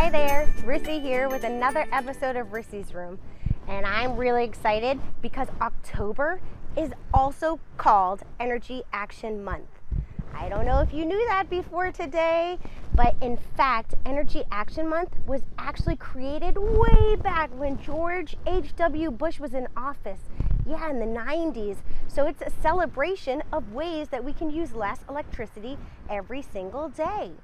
Hi there, Rissy here with another episode of Rissy's Room. And I'm really excited because October is also called Energy Action Month. I don't know if you knew that before today, but in fact, Energy Action Month was actually created way back when George H.W. Bush was in office. Yeah, in the 90s. So it's a celebration of ways that we can use less electricity every single day.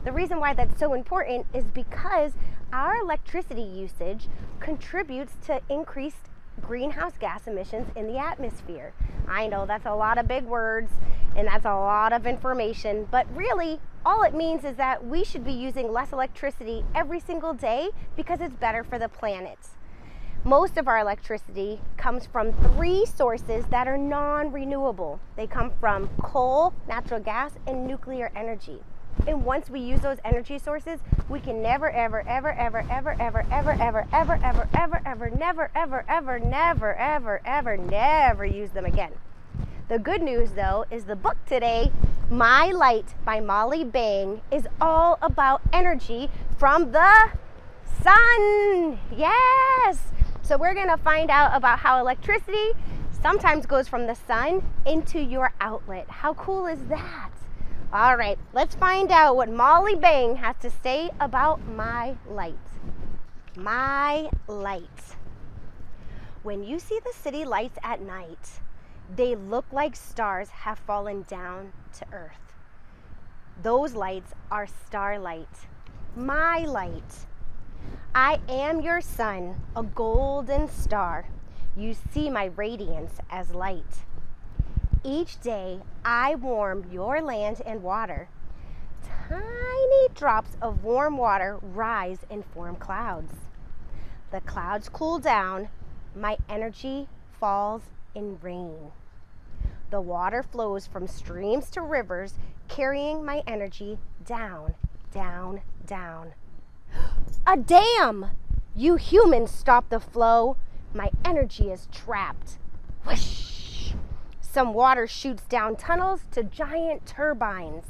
The reason why that's so important is because our electricity usage contributes to increased greenhouse gas emissions in the atmosphere. I know that's a lot of big words and that's a lot of information, but really all it means is that we should be using less electricity every single day because it's better for the planet. Most of our electricity comes from three sources that are non-renewable. They come from coal, natural gas, and nuclear energy. And once we use those energy sources, we can never, ever, ever, ever, ever, ever, ever, ever, ever, ever, ever, ever, never, ever, ever, never, ever, ever, never use them again. The good news, though, is the book today, My Light by Molly Bang, is all about energy from the sun. Yes! So we're going to find out about how electricity sometimes goes from the sun into your outlet. How cool is that? All right, let's find out what Molly Bang has to say about my light. My light. When you see the city lights at night, they look like stars have fallen down to earth. Those lights are starlight. My light. I am your sun, a golden star. You see my radiance as light. Each day, I warm your land and water. Tiny drops of warm water rise and form clouds. The clouds cool down. My energy falls in rain. The water flows from streams to rivers, carrying my energy down, down, down. A dam! You humans stop the flow. My energy is trapped. Whoosh! Some water shoots down tunnels to giant turbines.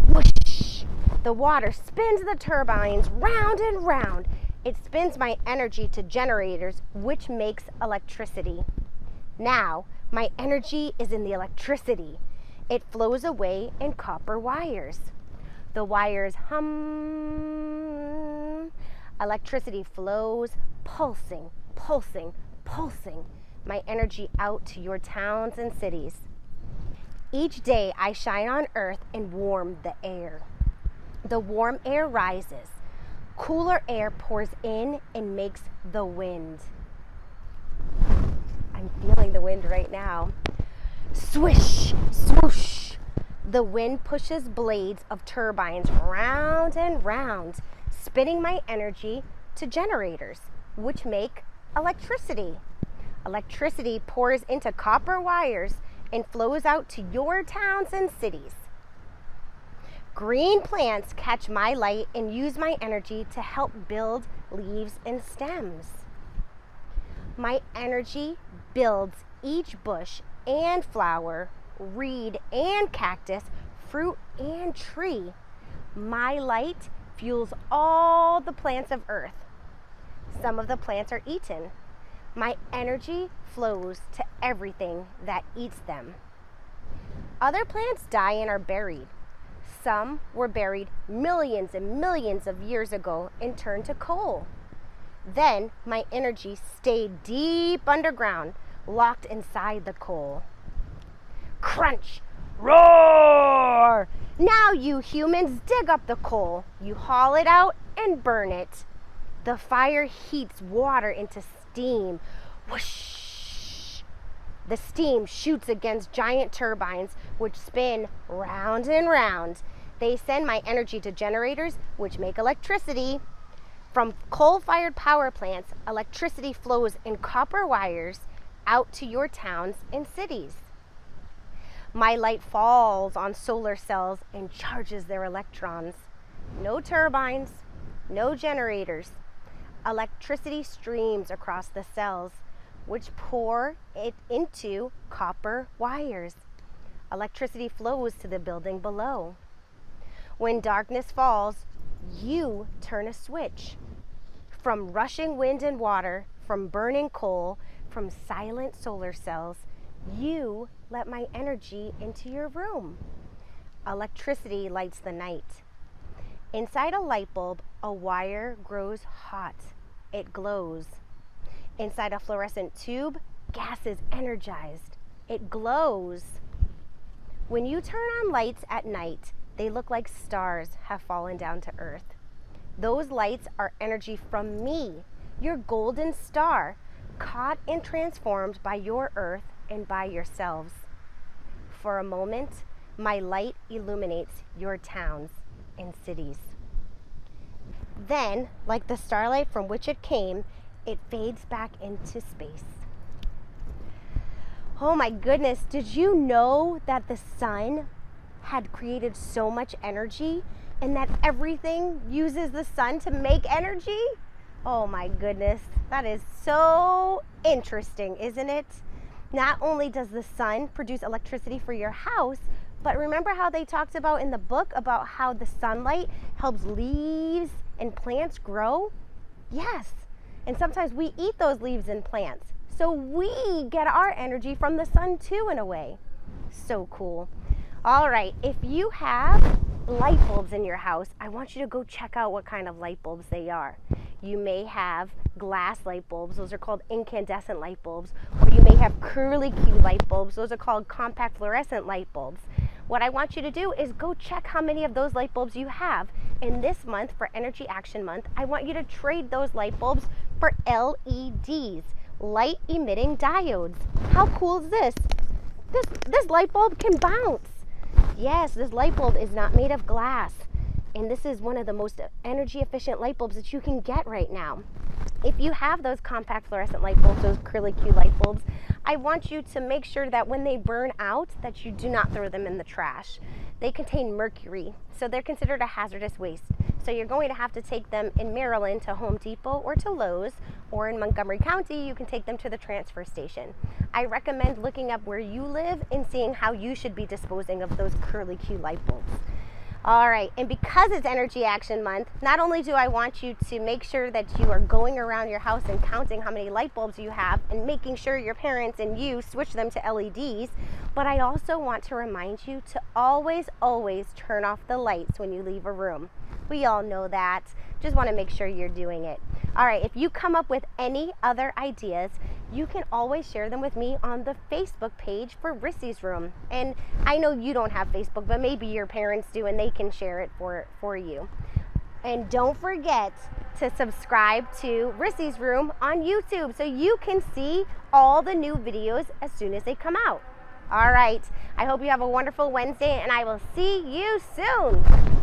Whoosh! The water spins the turbines round and round. It spins my energy to generators, which makes electricity. Now, my energy is in the electricity. It flows away in copper wires. The wires hum. Electricity flows, pulsing, pulsing, pulsing. My energy out to your towns and cities. Each day I shine on earth and warm the air. The warm air rises. Cooler air pours in and makes the wind. I'm feeling the wind right now. Swish, swoosh. The wind pushes blades of turbines round and round, spinning my energy to generators, which make electricity. Electricity pours into copper wires and flows out to your towns and cities. Green plants catch my light and use my energy to help build leaves and stems. My energy builds each bush and flower, reed and cactus, fruit and tree. My light fuels all the plants of earth. Some of the plants are eaten. My energy flows to everything that eats them. Other plants die and are buried. Some were buried millions and millions of years ago and turned to coal. Then my energy stayed deep underground, locked inside the coal. Crunch! Roar! Now you humans dig up the coal. You haul it out and burn it. The fire heats water into steam. Whoosh! The steam shoots against giant turbines, which spin round and round. They send my energy to generators, which make electricity. From coal-fired power plants, electricity flows in copper wires out to your towns and cities. My light falls on solar cells and charges their electrons. No turbines, no generators. Electricity streams across the cells, which pour it into copper wires. Electricity flows to the building below. When darkness falls, You turn a switch. From rushing wind and water, from burning coal, from silent solar cells, you let my energy into your room. Electricity lights the night. Inside a light bulb, a wire grows hot. It glows. Inside a fluorescent tube, gas is energized. It glows. When you turn on lights at night, they look like stars have fallen down to earth. Those lights are energy from me, your golden star, caught and transformed by your earth and by yourselves. For a moment, my light illuminates your towns and cities. Then, like the starlight from which it came, it fades back into space. Oh my goodness, did you know that the sun had created so much energy and that everything uses the sun to make energy? Oh my goodness, that is so interesting, isn't it? Not only does the sun produce electricity for your house, but remember how they talked about in the book about how the sunlight helps leaves and plants grow? Yes, and sometimes we eat those leaves and plants. So we get our energy from the sun too, in a way. So cool. All right, if you have light bulbs in your house, I want you to go check out what kind of light bulbs they are. You may have glass light bulbs, those are called incandescent light bulbs, or you may have curly Q light bulbs, those are called compact fluorescent light bulbs. What I want you to do is go check how many of those light bulbs you have. And this month, for Energy Action Month, I want you to trade those light bulbs for LEDs, light emitting diodes. How cool is this? This light bulb can bounce. Yes, this light bulb is not made of glass. And this is one of the most energy efficient light bulbs that you can get right now. If you have those compact fluorescent light bulbs, those curly Q light bulbs, I want you to make sure that when they burn out, that you do not throw them in the trash. They contain mercury, so they're considered a hazardous waste. So you're going to have to take them in Maryland to Home Depot or to Lowe's, or in Montgomery County, you can take them to the transfer station. I recommend looking up where you live and seeing how you should be disposing of those curly Q light bulbs. All right, and because it's Energy Action Month, not only do I want you to make sure that you are going around your house and counting how many light bulbs you have and making sure your parents and you switch them to LEDs, but I also want to remind you to always turn off the lights when you leave a room. We all know that. Just want to make sure you're doing it. All right, if you come up with any other ideas, you can always share them with me on the Facebook page for Rissy's Room. And I know you don't have Facebook, but maybe your parents do and they can share it for you. And don't forget to subscribe to Rissy's Room on YouTube so you can see all the new videos as soon as they come out. All right, I hope you have a wonderful Wednesday and I will see you soon.